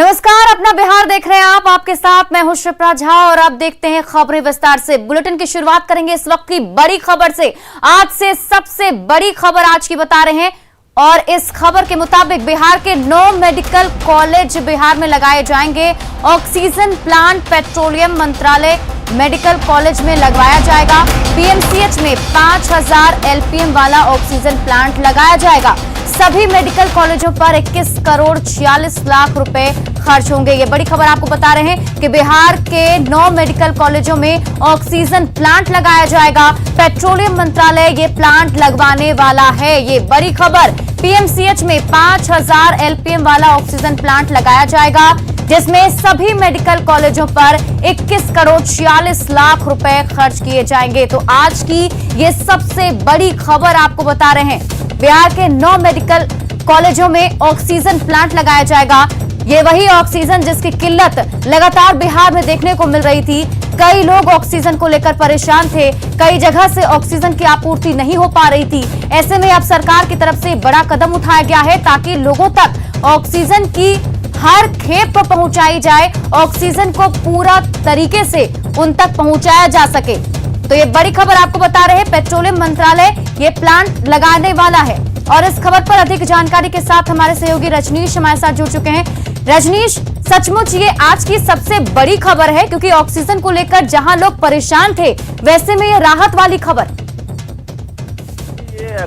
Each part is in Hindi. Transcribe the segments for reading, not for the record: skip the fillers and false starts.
नमस्कार, अपना बिहार देख रहे हैं आप। आपके साथ मैं हूं शिप्रा झा और आप देखते हैं खबरें विस्तार से। बुलेटिन की शुरुआत करेंगे इस वक्त की बड़ी खबर से। आज से सबसे बड़ी खबर आज की बता रहे हैं और इस खबर के मुताबिक बिहार के 9 मेडिकल कॉलेज बिहार में लगाए जाएंगे। ऑक्सीजन प्लांट पेट्रोलियम मंत्रालय मेडिकल कॉलेज में लगवाया जाएगा। पीएमसीएच में 5000 एलपीएम वाला ऑक्सीजन प्लांट लगाया जाएगा। सभी मेडिकल कॉलेजों पर 21 करोड़ 46 लाख रुपए खर्च होंगे। ये बड़ी खबर आपको बता रहे हैं कि बिहार के 9 मेडिकल कॉलेजों में ऑक्सीजन प्लांट लगाया जाएगा। पेट्रोलियम मंत्रालय ये प्लांट लगवाने वाला है। ये बड़ी खबर। पीएमसीएच में 5000 एलपीएम वाला ऑक्सीजन प्लांट लगाया जाएगा, जिसमें सभी मेडिकल कॉलेजों पर 21 करोड़ 46 लाख रुपए खर्च किए जाएंगे। तो आज की ये सबसे बड़ी खबर आपको बता रहे हैं। बिहार के 9 मेडिकल कॉलेजों में ऑक्सीजन प्लांट लगाया जाएगा। ये वही ऑक्सीजन जिसकी किल्लत लगातार बिहार में देखने को मिल रही थी। कई लोग ऑक्सीजन को लेकर परेशान थे। कई जगह से ऑक्सीजन की आपूर्ति नहीं हो पा रही थी। ऐसे में अब सरकार की तरफ से बड़ा कदम उठाया गया है ताकि लोगों तक ऑक्सीजन की हर खेप पर पहुंचाई जाए, ऑक्सीजन को पूरा तरीके से उन तक पहुंचाया जा सके। तो ये बड़ी खबर आपको बता रहे हैं। पेट्रोलियम मंत्रालय ये प्लांट लगाने वाला है और इस खबर पर अधिक जानकारी के साथ हमारे सहयोगी रजनीश हमारे साथ जुड़ चुके हैं। रजनीश, सचमुच ये आज की सबसे बड़ी खबर है क्योंकि ऑक्सीजन को लेकर जहां लोग परेशान थे, वैसे में ये राहत वाली खबर।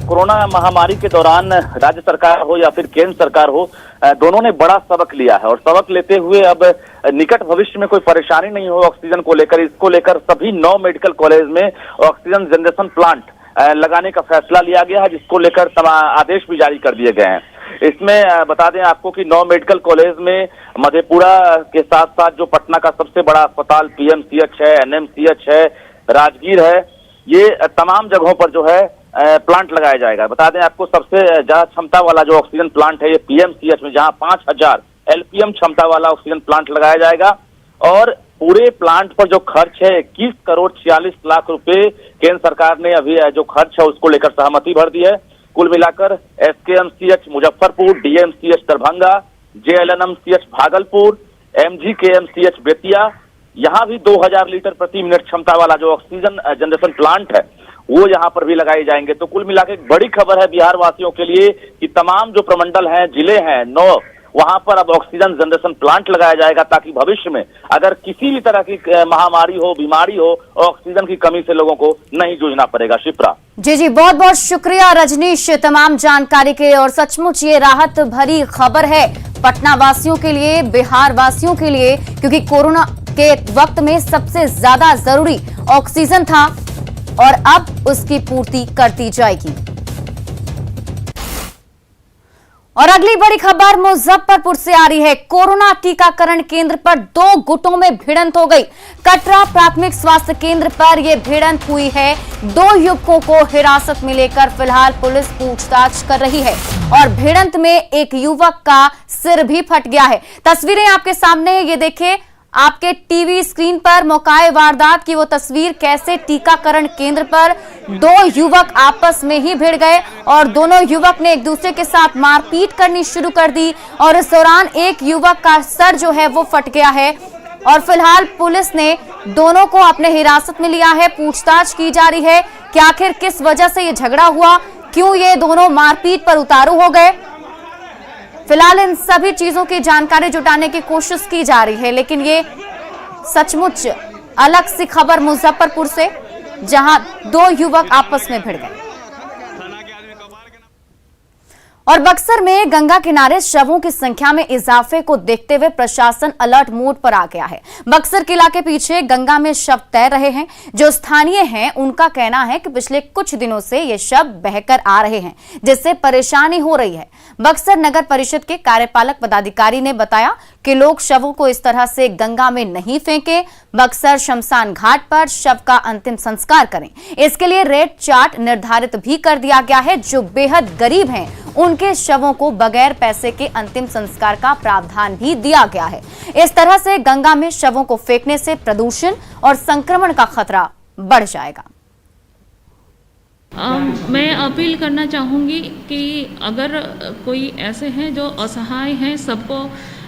कोरोना महामारी के दौरान राज्य सरकार हो या फिर केंद्र सरकार हो, दोनों ने बड़ा सबक लिया है और सबक लेते हुए अब निकट भविष्य में कोई परेशानी नहीं हो ऑक्सीजन को लेकर, इसको लेकर सभी 9 मेडिकल कॉलेज में ऑक्सीजन जनरेशन प्लांट लगाने का फैसला लिया गया है, जिसको लेकर आदेश भी जारी कर दिए गए हैं। इसमें बता दें आपको कि 9 मेडिकल कॉलेज में मधेपुरा के साथ साथ जो पटना का सबसे बड़ा अस्पताल पीएमसीएच है, एनएमसीएच है, राजगीर है, ये तमाम जगहों पर जो है प्लांट लगाया जाएगा। बता दें आपको सबसे ज्यादा क्षमता वाला जो ऑक्सीजन प्लांट है ये पीएमसीएच में, जहां 5000 एलपीएम क्षमता वाला ऑक्सीजन प्लांट लगाया जाएगा और पूरे प्लांट पर जो खर्च है 21 करोड़ 46 लाख रुपए केंद्र सरकार ने अभी जो खर्च है उसको लेकर सहमति भर दी है। कुल मिलाकर SKMCH Muzaffarpur, DMCH Darbhanga, JLNMCH Bhagalpur, MGKMCH Bettiah, यहाँ भी 2000 लीटर प्रति मिनट क्षमता वाला जो ऑक्सीजन जनरेशन प्लांट है वो यहाँ पर भी लगाए जाएंगे। तो कुल मिलाकर एक बड़ी खबर है बिहार वासियों के लिए कि तमाम जो प्रमंडल हैं, जिले हैं 9, वहां पर अब ऑक्सीजन जनरेशन प्लांट लगाया जाएगा ताकि भविष्य में अगर किसी भी तरह की महामारी हो, बीमारी हो, ऑक्सीजन की कमी से लोगों को नहीं जूझना पड़ेगा। शिप्रा जी, बहुत बहुत शुक्रिया रजनीश तमाम जानकारी के। और सचमुच ये राहत भरी खबर है पटना वासियों के लिए, बिहार वासियों के लिए, क्योंकि कोरोना के वक्त में सबसे ज्यादा जरूरी ऑक्सीजन था और अब उसकी पूर्ति कर दी जाएगी। और अगली बड़ी खबर मुजफ्फरपुर से आ रही है। कोरोना टीकाकरण केंद्र पर 2 गुटों में भिड़ंत हो गई। कटरा प्राथमिक स्वास्थ्य केंद्र पर यह भिड़ंत हुई है। 2 युवकों को हिरासत में लेकर फिलहाल पुलिस पूछताछ कर रही है और भिड़ंत में एक युवक का सिर भी फट गया है। तस्वीरें आपके सामने है, ये देखिए आपके टीवी स्क्रीन पर मौकाए वारदात की वो तस्वीर, कैसे टीकाकरण केंद्र पर 2 युवक आपस में ही भिड़ गए और दोनों युवक ने एक दूसरे के साथ मारपीट करनी शुरू कर दी और इस दौरान एक युवक का सर जो है वो फट गया है और फिलहाल पुलिस ने दोनों को अपने हिरासत में लिया है। पूछताछ की जा रही है कि आखिर किस वजह से ये झगड़ा हुआ, क्यों ये दोनों मारपीट पर उतारू हो गए। फिलहाल इन सभी चीजों की जानकारी जुटाने की कोशिश की जा रही है, लेकिन ये सचमुच अलग सी खबर मुजफ्फरपुर से, जहां 2 युवक आपस में भिड़ गए। और बक्सर में गंगा किनारे शवों की संख्या में इजाफे को देखते हुए प्रशासन अलर्ट मोड पर आ गया है। बक्सर किला के पीछे गंगा में शव तैर रहे हैं। जो स्थानीय हैं उनका कहना है कि पिछले कुछ दिनों से ये शव बहकर आ रहे हैं, जिससे परेशानी हो रही है। बक्सर नगर परिषद के कार्यपालक पदाधिकारी ने बताया कि लोग शवों को इस तरह से गंगा में नहीं फेंके, बक्सर शमशान घाट पर शव का अंतिम संस्कार करें। इसके लिए रेड चार्ट निर्धारित भी कर दिया गया है। जो बेहद गरीब हैं उनके शवों को बगैर पैसे के अंतिम संस्कार का प्रावधान भी दिया गया है। इस तरह से गंगा में शवों को फेंकने से प्रदूषण और संक्रमण का खतरा बढ़ जाएगा। मैं अपील करना चाहूँगी कि अगर कोई ऐसे हैं जो असहाय हैं, सबको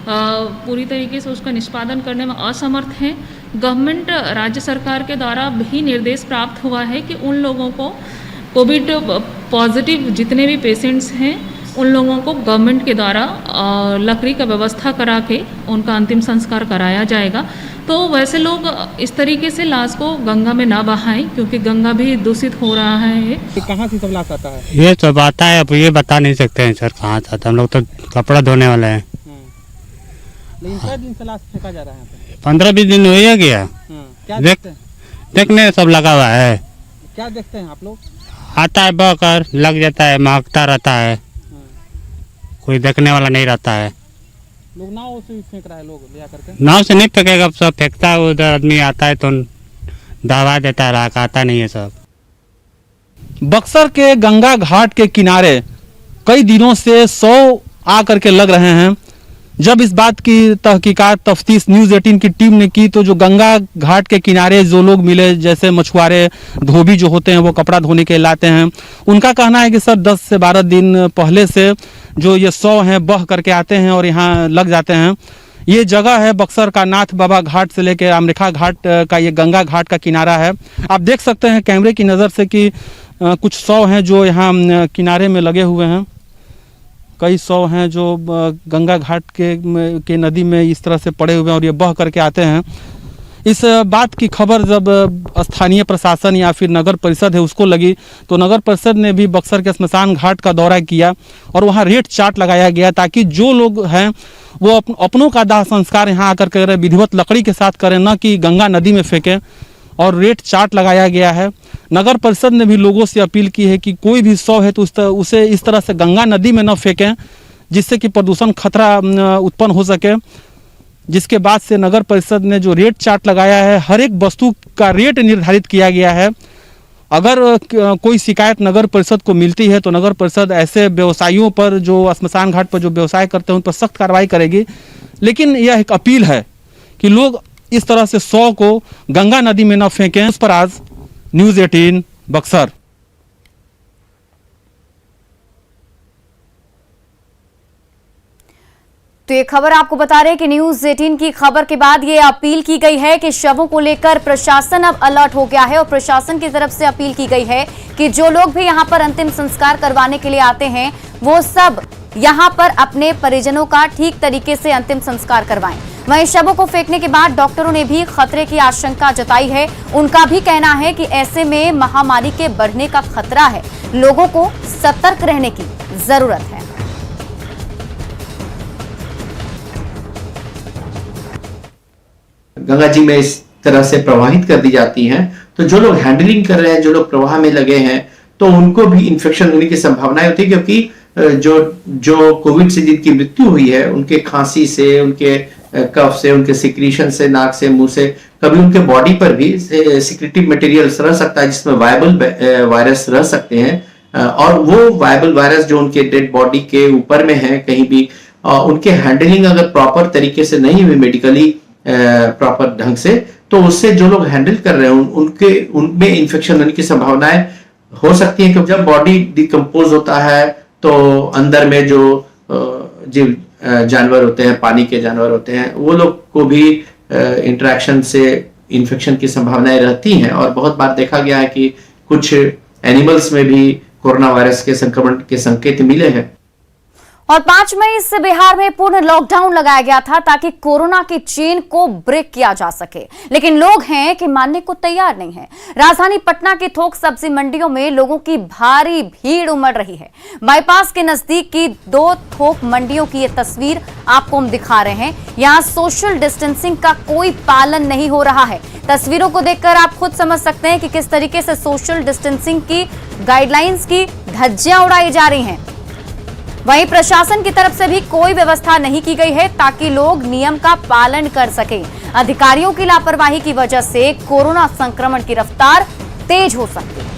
पूरी तरीके से उसका निष्पादन करने में असमर्थ हैं। गवर्नमेंट राज्य सरकार के द्वारा भी निर्देश प्राप्त हुआ है कि उन लोगों को कोविड पॉजिटिव जितने भी पेशेंट्स हैं उन लोगों को गवर्नमेंट के द्वारा लकड़ी का व्यवस्था करा के उनका अंतिम संस्कार कराया जाएगा। तो वैसे लोग इस तरीके से लाश को गंगा में ना बहाएं, क्योंकि गंगा भी दूषित हो रहा है। कहाँ से सब लाश आता है? ये सब आता है, अब ये बता नहीं सकते हैं सर कहाँ से आता है। हम लोग तो कपड़ा धोने वाले हैं। लेकिन कई दिन से लाश फेंका जा रहा है यहाँ पे? 15-20 दिन हो ही गया। क्या देखते हैं? देखने सब लगा हुआ है। क्या देखते हैं आप लोग? आता है बहकर लग जाता है, महकता रहता है, कोई देखने वाला नहीं रहता है। लोग नाव से भी फेंक रहा है, लोग ले करके। नाव से नहीं फेंकेगा, अब सब फेंकता है, उधर आदमी आता है तो दबा देता है, आता नहीं है सब। बक्सर के गंगा घाट के किनारे कई दिनों से 100 आकर के लग रहे हैं। जब इस बात की तहकीकात तफ्तीश न्यूज़ 18 की टीम ने की तो जो गंगा घाट के किनारे जो लोग मिले, जैसे मछुआरे, धोबी जो होते हैं वो कपड़ा धोने के लाते हैं, उनका कहना है कि सर 10 से 12 दिन पहले से जो ये 100 हैं बह करके आते हैं और यहाँ लग जाते हैं। ये जगह है बक्सर का नाथ बाबा घाट से लेकर अमरेखा घाट का ये गंगा घाट का किनारा है। आप देख सकते हैं कैमरे की नज़र से कि कुछ 100 हैं जो यहाँ किनारे में लगे हुए हैं। कई 100 हैं जो गंगा घाट के नदी में इस तरह से पड़े हुए हैं और ये बह करके आते हैं। इस बात की खबर जब स्थानीय प्रशासन या फिर नगर परिषद है उसको लगी तो नगर परिषद ने भी बक्सर के स्मशान घाट का दौरा किया और वहाँ रेड चार्ट लगाया गया ताकि जो लोग हैं वो अपनों का दाह संस्कार यहाँ आकर करें, विधिवत लकड़ी के साथ करें, न कि गंगा नदी में फेंकें। और रेड चार्ट लगाया गया है। नगर परिषद ने भी लोगों से अपील की है कि कोई भी 100 है तो उसे इस तरह से गंगा नदी में न फेंकें जिससे कि प्रदूषण खतरा उत्पन्न हो सके। जिसके बाद से नगर परिषद ने जो रेट चार्ट लगाया है, हर एक वस्तु का रेट निर्धारित किया गया है। अगर कोई शिकायत नगर परिषद को मिलती है तो नगर परिषद ऐसे व्यवसायियों पर जो स्मशान घाट पर जो व्यवसाय करते हैं उन पर सख्त कार्रवाई करेगी। लेकिन यह एक अपील है कि लोग इस तरह से 100 को गंगा नदी में न फेंकें। उस पर आज न्यूज़ 18 बक्सर। तो ये खबर आपको बता रहे हैं कि न्यूज़ 18 की खबर के बाद ये अपील की गई है कि शवों को लेकर प्रशासन अब अलर्ट हो गया है और प्रशासन की तरफ से अपील की गई है कि जो लोग भी यहां पर अंतिम संस्कार करवाने के लिए आते हैं वो सब यहां पर अपने परिजनों का ठीक तरीके से अंतिम संस्कार करवाएं। वहीं शवों को फेंकने के बाद डॉक्टरों ने भी खतरे की आशंका जताई है। उनका भी कहना है कि ऐसे में महामारी के बढ़ने का खतरा है, लोगों को सतर्क रहने की जरूरत है। गंगा जी में इस तरह से प्रवाहित कर दी जाती हैं तो जो लोग हैंडलिंग कर रहे हैं, जो लोग प्रवाह में लगे हैं, तो उनको भी इन्फेक्शन होने की संभावनाएं होती है। क्योंकि जो कोविड से जिनकी मृत्यु हुई है उनके खांसी से, उनके कफ से, उनके सिक्रीशन से, नाक से, मुंह से, कभी उनके बॉडी पर भी सिक्रेटिव मटेरियल्स रह सकता है जिसमें वायबल वायरस रह सकते हैं। और वो वायबल वायरस जो उनके डेड बॉडी के ऊपर में है कहीं भी, उनके हैंडलिंग अगर प्रॉपर तरीके से नहीं हुई, मेडिकली प्रॉपर ढंग से, तो उससे जो लोग हैंडल कर रहे हैं उनमें इन्फेक्शन होने की संभावनाएं हो सकती है। क्योंकि जब बॉडी डिकम्पोज होता है तो अंदर में जो जीव जानवर होते हैं, पानी के जानवर होते हैं, वो लोग को भी इंटरेक्शन से इन्फेक्शन की संभावनाएं रहती हैं। और बहुत बार देखा गया है कि कुछ एनिमल्स में भी कोरोना वायरस के संक्रमण के संकेत मिले हैं। और 5 मई से बिहार में पूर्ण लॉकडाउन लगाया गया था ताकि कोरोना की चेन को ब्रेक किया जा सके, लेकिन लोग हैं कि मानने को तैयार नहीं है। राजधानी पटना की थोक सब्जी मंडियों में लोगों की भारी भीड़ उमड़ रही है। बाईपास के नजदीक की 2 थोक मंडियों की ये तस्वीर आपको हम दिखा रहे हैं। यहाँ सोशल डिस्टेंसिंग का कोई पालन नहीं हो रहा है। तस्वीरों को देखकर आप खुद समझ सकते हैं कि किस तरीके से सोशल डिस्टेंसिंग की गाइडलाइंस की धज्जियां उड़ाई जा रही हैं। वहीं प्रशासन की तरफ से भी कोई व्यवस्था नहीं की गई है ताकि लोग नियम का पालन कर सकें। अधिकारियों की लापरवाही की वजह से कोरोना संक्रमण की रफ्तार तेज हो सकती है।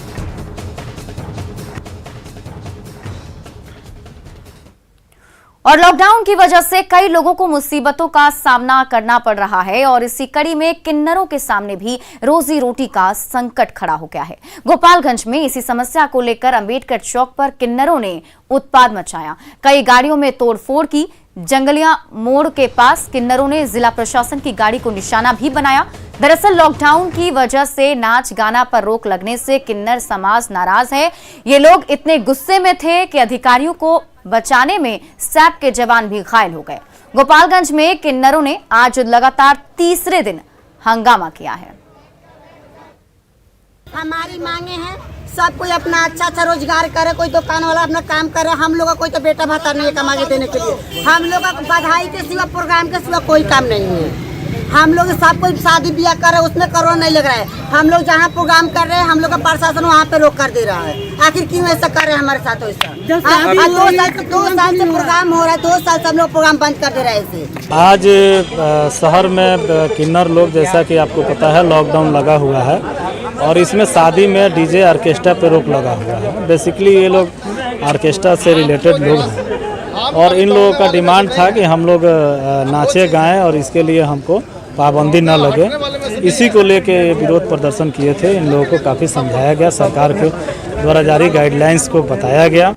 और लॉकडाउन की वजह से कई लोगों को मुसीबतों का सामना करना पड़ रहा है और इसी कड़ी में किन्नरों के सामने भी रोजी रोटी का संकट खड़ा हो गया है। गोपालगंज में इसी समस्या को लेकर अंबेडकर चौक पर किन्नरों ने उत्पात मचाया, कई गाड़ियों में तोड़फोड़ की, जंगलिया मोड़ के पास किन्नरों ने जिला प्रशासन की गाड़ी को निशाना भी बनाया। दरअसल लॉकडाउन की वजह से नाच गाना पर रोक लगने से किन्नर समाज नाराज है। ये लोग इतने गुस्से में थे कि अधिकारियों को बचाने में सैप के जवान भी घायल हो गए। गोपालगंज में किन्नरों ने आज लगातार तीसरे दिन हंगामा किया है। हमारी मांगे हैं सब कोई अपना अच्छा रोजगार करे, कोई दुकान वाला अपना काम करे। हम लोग का कोई तो बेटा भाता नहीं है कमा के देने के लिए। हम लोग का बधाई के सिवा प्रोग्राम के सिवा कोई काम नहीं है। हम लोग सब कोई शादी ब्याह करे उसमें कोरोना नहीं लग रहा है। हम लोग जहाँ प्रोग्राम कर रहे हैं हम लोग का प्रशासन वहाँ पे रोक कर दे रहा है। आखिर क्यों ऐसा कर रहे हैं हमारे साथ? ऐसा 2 साल से प्रोग्राम हो रहा है, 2 साल से हम लोग प्रोग्राम बंद कर दे रहे हैं। आज शहर में किन्नर लोग, जैसा कि आपको पता है, लॉकडाउन लगा हुआ है और इसमें शादी में डीजे ऑर्केस्ट्रा पे रोक लगा हुआ है। बेसिकली ये लोग ऑर्केस्ट्रा से रिलेटेड लोग हैं और इन लोगों का डिमांड था कि हम लोग नाचे गाएं और इसके लिए हमको पाबंदी न लगे। इसी को लेके विरोध प्रदर्शन किए थे। इन लोगों को काफ़ी समझाया गया, सरकार के द्वारा जारी गाइडलाइंस को बताया गया।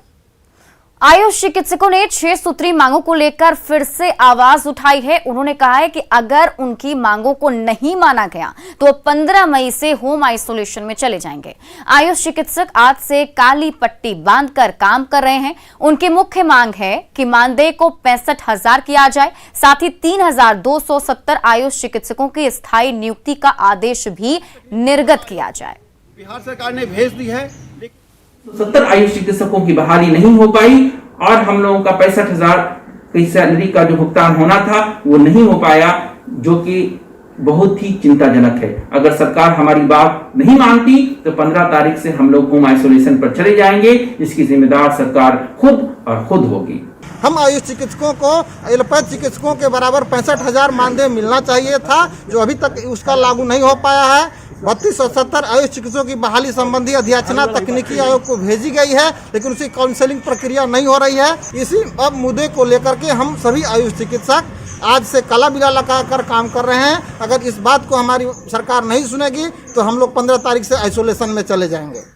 आयुष चिकित्सकों ने 6 सूत्री मांगों को लेकर फिर से आवाज उठाई है। उन्होंने कहा है कि अगर उनकी मांगों को नहीं माना गया तो 15 मई से होम आइसोलेशन में चले जाएंगे। आयुष चिकित्सक आज से काली पट्टी बांधकर काम कर रहे हैं। उनकी मुख्य मांग है कि मानदेय को 65,000 किया जाए, साथ ही 3,270 आयुष चिकित्सकों की स्थायी नियुक्ति का आदेश भी निर्गत किया जाए। बिहार सरकार ने भेज दी है। 70 आयुष चिकित्सकों की बहाली नहीं हो पाई और हम लोगों का 65,000 की सैलरी का जो भुगतान होना था वो नहीं हो पाया, जो कि बहुत ही चिंताजनक है। अगर सरकार हमारी बात नहीं मानती तो 15 तारीख से हम लोग होम आइसोलेशन पर चले जाएंगे, जिसकी जिम्मेदार सरकार खुद होगी। हम आयुष चिकित्सकों को एलोपैथ चिकित्सकों के बराबर 65,000 मानदेय मिलना चाहिए था, जो अभी तक उसका लागू नहीं हो पाया है। 3270 आयुष चिकित्सकों की बहाली संबंधी अधियाचना तकनीकी आयोग को भेजी गई है, लेकिन उसकी काउंसलिंग प्रक्रिया नहीं हो रही है। इसी अब मुद्दे को लेकर के हम सभी आयुष चिकित्सक आज से काला बिला लगाकर काम कर रहे हैं। अगर इस बात को हमारी सरकार नहीं सुनेगी तो हम लोग 15 तारीख से आइसोलेशन में चले जाएंगे।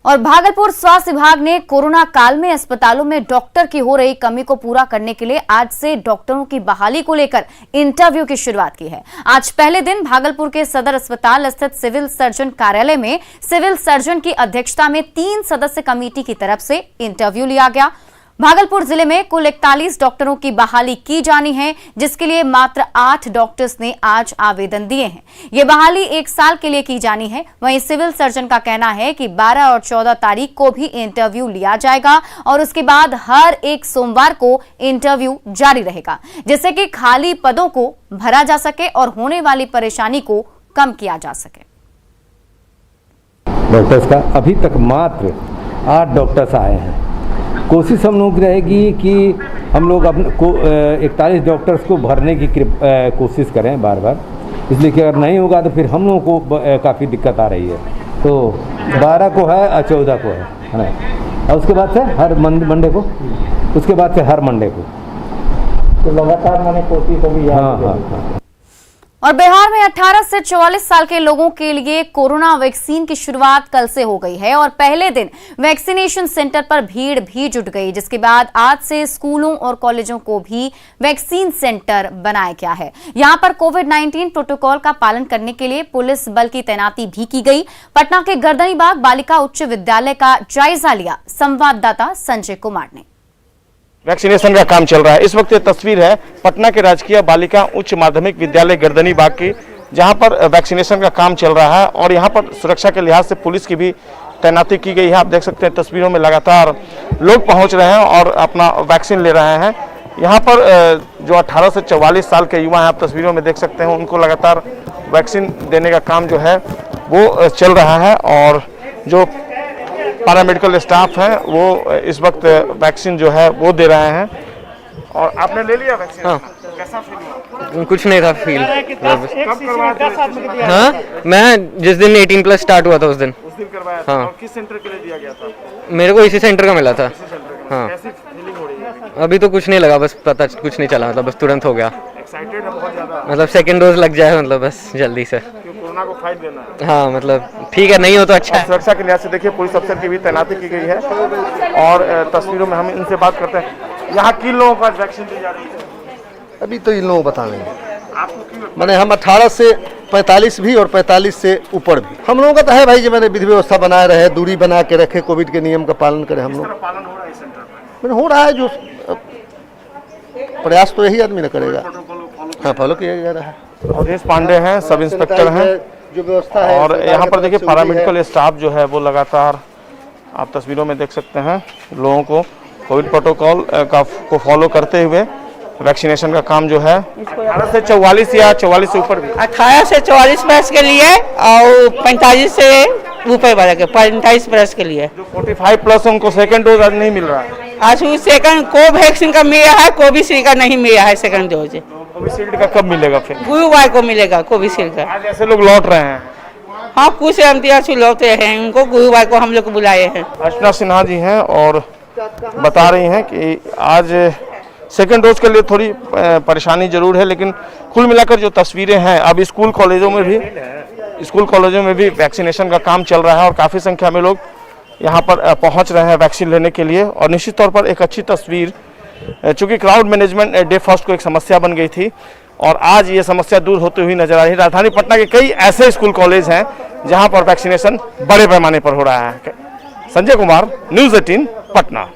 और भागलपुर स्वास्थ्य विभाग ने कोरोना काल में अस्पतालों में डॉक्टर की हो रही कमी को पूरा करने के लिए आज से डॉक्टरों की बहाली को लेकर इंटरव्यू की शुरुआत की है। आज पहले दिन भागलपुर के सदर अस्पताल स्थित सिविल सर्जन कार्यालय में सिविल सर्जन की अध्यक्षता में 3 सदस्य कमेटी की तरफ से इंटरव्यू लिया गया। भागलपुर जिले में कुल 41 डॉक्टरों की बहाली की जानी है, जिसके लिए मात्र 8 डॉक्टर्स ने आज आवेदन दिए हैं। ये बहाली 1 साल के लिए की जानी है। वहीं सिविल सर्जन का कहना है कि 12 और 14 तारीख को भी इंटरव्यू लिया जाएगा और उसके बाद हर एक सोमवार को इंटरव्यू जारी रहेगा, जिससे कि खाली पदों को भरा जा सके और होने वाली परेशानी को कम किया जा सके। डॉक्टर्स का अभी तक मात्र 8 डॉक्टर्स आए हैं। कोशिश हम लोग की रहेगी कि हम लोग अपने 41 डॉक्टर्स को भरने की कोशिश करें बार बार, इसलिए कि अगर नहीं होगा तो फिर हम लोगों को काफ़ी दिक्कत आ रही है। तो 12 को है और 14 को है ना, और उसके बाद से हर मंडे को, उसके बाद से हर मंडे को, तो लगातार मैंने कोशिश होगी। हाँ। और बिहार में 18 से 44 साल के लोगों के लिए कोरोना वैक्सीन की शुरुआत कल से हो गई है और पहले दिन वैक्सीनेशन सेंटर पर भीड़ भी जुट गई, जिसके बाद आज से स्कूलों और कॉलेजों को भी वैक्सीन सेंटर बनाया गया है। यहां पर कोविड-19 प्रोटोकॉल का पालन करने के लिए पुलिस बल की तैनाती भी की गई। पटना के गर्दनीबाग बालिका उच्च विद्यालय का जायजा लिया संवाददाता संजय कुमार ने। वैक्सीनेशन का काम चल रहा है। इस वक्त ये तस्वीर है पटना के राजकीय बालिका उच्च माध्यमिक विद्यालय गर्दनीबाग की, जहां पर वैक्सीनेशन का काम चल रहा है और यहां पर सुरक्षा के लिहाज से पुलिस की भी तैनाती की गई है। आप देख सकते हैं तस्वीरों में लगातार लोग पहुंच रहे हैं और अपना वैक्सीन ले रहे हैं। यहाँ पर जो 18 से 44 साल के युवा हैं, आप तस्वीरों में देख सकते हैं, उनको लगातार वैक्सीन देने का काम जो है वो चल रहा है और जो पैरामेडिकल स्टाफ है वो इस वक्त वैक्सीन जो है वो दे रहे हैं। और आपने ले लिया वैक्सीन? हाँ। कैसा फील? कुछ नहीं था फील। कब करवाया? हाँ, मैं जिस दिन 18+ स्टार्ट हुआ था उस दिन करवाया था। और किस सेंटर के लिए दिया गया था? मेरे को इसी सेंटर का मिला था। हाँ। कैसी फीलिंग हो रही है? अभी तो कुछ नहीं लगा, बस पता कुछ नहीं चला, मतलब बस तुरंत हो गया। एक्साइटेड है बहुत ज्यादा? मतलब सेकंड डोज लग जाए, मतलब बस जल्दी से। कोरोना को फाइट देना है। हाँ, मतलब ठीक है, नहीं हो तो अच्छा है। सुरक्षा के लिहाज से देखिए पुलिस अफसर की भी तैनाती की गई है और तस्वीरों में हम इनसे बात करते हैं। यहाँ किन लोगों को आज वैक्सीन दी जा रही है? अभी तो इन लोगों को बता नहीं आपको क्यों? मैंने हम 18 से 45 भी और 45 से ऊपर भी हम लोगों का तो है भाई जी। मैंने विधि व्यवस्था बनाए रहे, दूरी बना के रखे, कोविड के नियम का पालन करें हम लोग। पालन हो रहा है सेंटर पर? मैंने हो रहा है, जो प्रयास तो यही आदमी न करेगा। हाँ, फॉलो किया जा रहा है। अवधेश पांडे हैं, सब इंस्पेक्टर हैं जो व्यवस्था है। और यहाँ पर देखिए पैरामेडिकल स्टाफ जो है वो लगातार आप तस्वीरों में देख सकते हैं लोगों को कोविड प्रोटोकॉल को फॉलो करते हुए वैक्सीनेशन का काम जो है 18 से 44 या 44 से ऊपर भी 18 से 44 वर्ष के लिए और 45 से ऊपर वाले के 45 वर्ष के लिए। जो 45 प्लस उनको सेकंड डोज आज नहीं मिल रहा है। आज सेकंड कोवैक्सीन का मिल रहा है, कोविशील्ड का नहीं मिल रहा है सेकंड डोज। कोविशील्ड का कब मिलेगा फिर? गुरुवार को मिलेगा कोविशील्ड का। आज ऐसे लोग लौट रहे हैं। हाँ, कुछ एमटीआर लौटे हैं, उनको गुरुवार को हम लोग को बुलाए हैं। अर्चना सिन्हा जी हैं और बता रही हैं कि आज सेकंड डोज के लिए थोड़ी परेशानी जरूर है, लेकिन कुल मिलाकर जो तस्वीरें हैं, अब स्कूल कॉलेजों में भी वैक्सीनेशन का काम चल रहा है और काफ़ी संख्या में लोग यहाँ पर पहुँच रहे हैं वैक्सीन लेने के लिए। और निश्चित तौर पर एक अच्छी तस्वीर, चूँकि क्राउड मैनेजमेंट डे फर्स्ट को एक समस्या बन गई थी और आज ये समस्या दूर होती हुई नजर आ रही है। राजधानी पटना के कई ऐसे स्कूल कॉलेज हैं जहाँ पर वैक्सीनेशन बड़े पैमाने पर हो रहा है। संजय कुमार, न्यूज़ 18 पटना।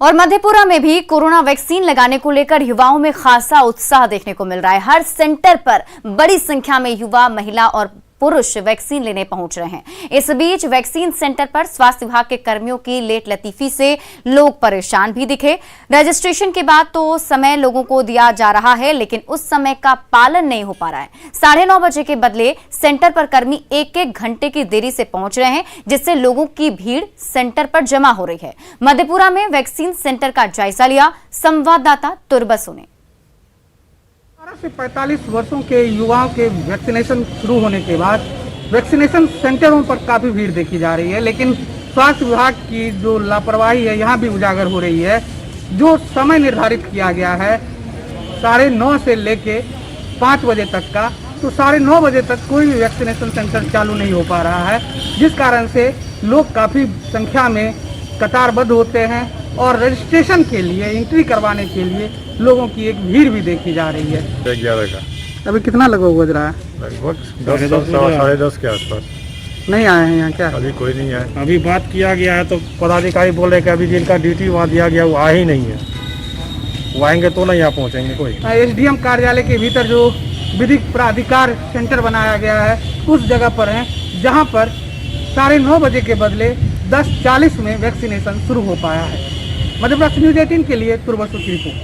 और मधेपुरा में भी कोरोना वैक्सीन लगाने को लेकर युवाओं में खासा उत्साह देखने को मिल रहा है। हर सेंटर पर बड़ी संख्या में युवा, महिला और पुरुष वैक्सीन लेने पहुंच रहे हैं। इस बीच वैक्सीन सेंटर पर स्वास्थ्य विभाग के कर्मियों की लेट लतीफी से लोग परेशान भी दिखे। रजिस्ट्रेशन के बाद तो समय लोगों को दिया जा रहा है, लेकिन उस समय का पालन नहीं हो पा रहा है। 9:30 बजे के बदले सेंटर पर कर्मी एक घंटे की देरी से पहुंच रहे हैं, जिससे लोगों की भीड़ सेंटर पर जमा हो रही है। मधेपुरा में वैक्सीन सेंटर का जायजा लिया संवाददाता तुरबसु ने। 18 से 45 वर्षों के युवाओं के वैक्सीनेशन शुरू होने के बाद वैक्सीनेशन सेंटरों पर काफ़ी भीड़ देखी जा रही है, लेकिन स्वास्थ्य विभाग की जो लापरवाही है यहाँ भी उजागर हो रही है। जो समय निर्धारित किया गया है 9:30 से लेके 5 बजे तक का, तो 9:30 बजे तक कोई भी वैक्सीनेशन सेंटर चालू नहीं हो पा रहा है, जिस कारण से लोग काफ़ी संख्या में कतारबद्ध होते हैं और रजिस्ट्रेशन के लिए, एंट्री करवाने के लिए लोगों की एक भीड़ भी देखी जा रही है। 11 का अभी कितना लगभग बज रहा है? लगभग 10-10:30 के आसपास। नहीं आए हैं यहाँ क्या? अभी कोई नहीं आया। अभी बात किया गया है तो पदाधिकारी बोल रहे कि अभी जिनका ड्यूटी वहाँ दिया गया वो आए ही नहीं है। वो आएंगे तो नहीं यहाँ पहुँचेंगे कोई। SDM कार्यालय के भीतर जो विधिक प्राधिकार सेंटर बनाया गया है उस जगह पर है, जहाँ पर 9:30 बजे के बदले 10:40 में वैक्सीनेशन शुरू हो पाया है। मधेपुरा न्यूज़ 18 के लिए तुरबसु की रिपोर्ट।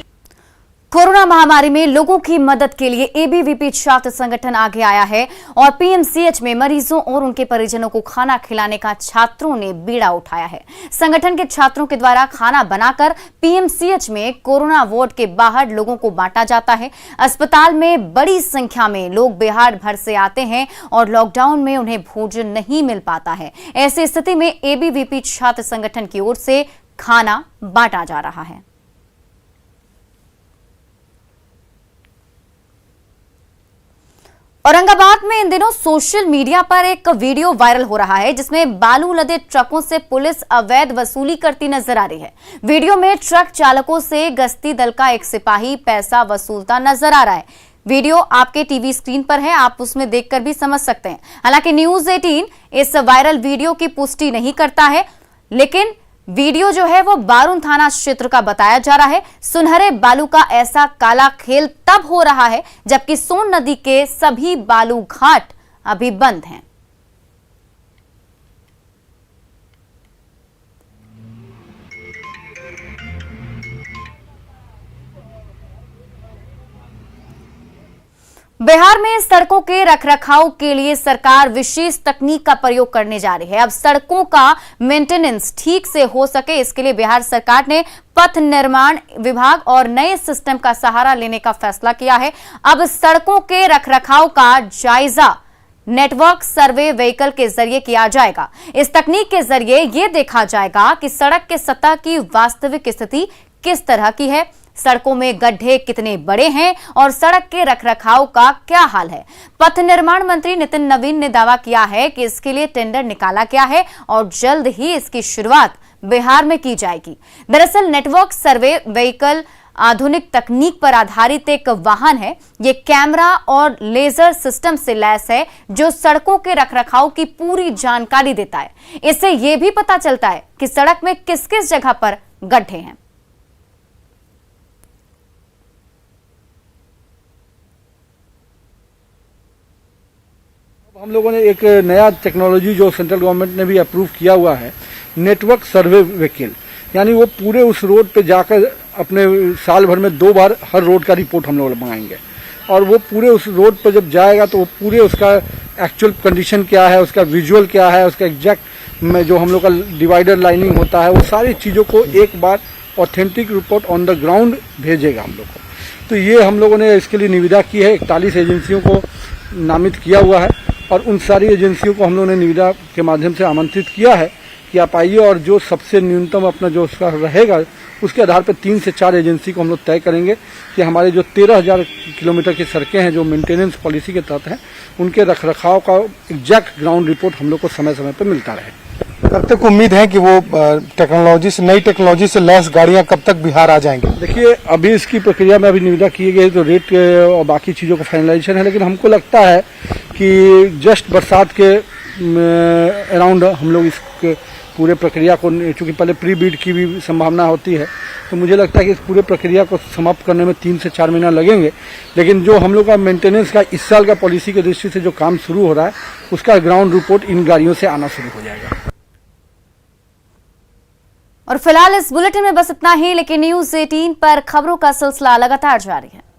कोरोना महामारी में लोगों की मदद के लिए ABVP छात्र संगठन आगे आया है और PMCH में मरीजों और उनके परिजनों को खाना खिलाने का छात्रों ने बीड़ा उठाया है। संगठन के छात्रों के द्वारा खाना बनाकर PMCH में कोरोना वार्ड के बाहर लोगों को बांटा जाता है। अस्पताल में बड़ी संख्या में लोग बिहार भर से आते हैं और लॉकडाउन में उन्हें भोजन नहीं मिल पाता है। ऐसी स्थिति में ABVP छात्र संगठन की ओर से खाना बांटा जा रहा है। औरंगाबाद में इन दिनों सोशल मीडिया पर एक वीडियो वायरल हो रहा है, जिसमें बालू लदे ट्रकों से पुलिस अवैध वसूली करती नजर आ रही है। वीडियो में ट्रक चालकों से गश्ती दल का एक सिपाही पैसा वसूलता नजर आ रहा है। वीडियो आपके टीवी स्क्रीन पर है, आप उसमें देखकर भी समझ सकते हैं। हालांकि न्यूज़ 18 इस वायरल वीडियो की पुष्टि नहीं करता है, लेकिन वीडियो जो है वो बारून थाना क्षेत्र का बताया जा रहा है। सुनहरे बालू का ऐसा काला खेल तब हो रहा है जबकि सोन नदी के सभी बालू घाट अभी बंद हैं। बिहार में सड़कों के रखरखाव के लिए सरकार विशेष तकनीक का प्रयोग करने जा रही है। अब सड़कों का मेंटेनेंस ठीक से हो सके, इसके लिए बिहार सरकार ने पथ निर्माण विभाग और नए सिस्टम का सहारा लेने का फैसला किया है। अब सड़कों के रखरखाव का जायजा नेटवर्क सर्वे व्हीकल के जरिए किया जाएगा। इस तकनीक के जरिए यह देखा जाएगा कि सड़क के सतह की वास्तविक स्थिति किस तरह की है, सड़कों में गड्ढे कितने बड़े हैं और सड़क के रखरखाव का क्या हाल है। पथ निर्माण मंत्री नितिन नवीन ने दावा किया है कि इसके लिए टेंडर निकाला गया है और जल्द ही इसकी शुरुआत बिहार में की जाएगी। दरअसल नेटवर्क सर्वे व्हीकल आधुनिक तकनीक पर आधारित एक वाहन है। ये कैमरा और लेजर सिस्टम से लैस है जो सड़कों के रखरखाव की पूरी जानकारी देता है। इससे यह भी पता चलता है कि सड़क में किस किस जगह पर गड्ढे हैं। हम लोगों ने एक नया टेक्नोलॉजी जो सेंट्रल गवर्नमेंट ने भी अप्रूव किया हुआ है, नेटवर्क सर्वे व्हीकल, यानी वो पूरे उस रोड पे जाकर अपने साल भर में 2 बार हर रोड का रिपोर्ट हम लोग मंगाएंगे और वो पूरे उस रोड पर जब जाएगा तो वो पूरे उसका एक्चुअल कंडीशन क्या है, उसका विजुअल क्या है, उसका एग्जैक्ट में जो हम लोग का डिवाइडर लाइनिंग होता है, वो सारी चीज़ों को एक बार authentic report on the ground भेजेगा हम लोग को। तो ये हम लोगों ने इसके लिए निविदा की है, 41 एजेंसियों को नामित किया हुआ है और उन सारी एजेंसियों को हम लोगों ने निविदा के माध्यम से आमंत्रित किया है कि आप आइए और जो सबसे न्यूनतम अपना जो उसका रहेगा उसके आधार पर 3 से 4 एजेंसी को हम लोग तय करेंगे कि हमारे जो 13,000 किलोमीटर की सड़कें हैं जो मेंटेनेंस पॉलिसी के तहत हैं, उनके रखरखाव का एग्जैक्ट ग्राउंड रिपोर्ट हम लोग को समय समय पर मिलता रहे। कब तक उम्मीद है कि वो टेक्नोलॉजी से, नई टेक्नोलॉजी से लैस गाड़ियां कब तक बिहार आ जाएंगी? देखिए, अभी इसकी प्रक्रिया में अभी निविदा की गई तो रेट और बाकी चीज़ों का फाइनलाइजेशन है, लेकिन हमको लगता है कि जस्ट बरसात के अराउंड हम लोग इस पूरे प्रक्रिया को, चूँकि पहले प्री बीड की भी संभावना होती है, तो मुझे लगता है कि इस पूरे प्रक्रिया को समाप्त करने में 3 से 4 महीना लगेंगे। लेकिन जो हम लोग का मेंटेनेंस का इस साल का पॉलिसी की दृष्टि से जो काम शुरू हो रहा है, उसका ग्राउंड रिपोर्ट इन गाड़ियों से आना शुरू हो जाएगा। और फिलहाल इस बुलेटिन में बस इतना ही, लेकिन न्यूज़ 18 पर खबरों का सिलसिला लगातार जारी है।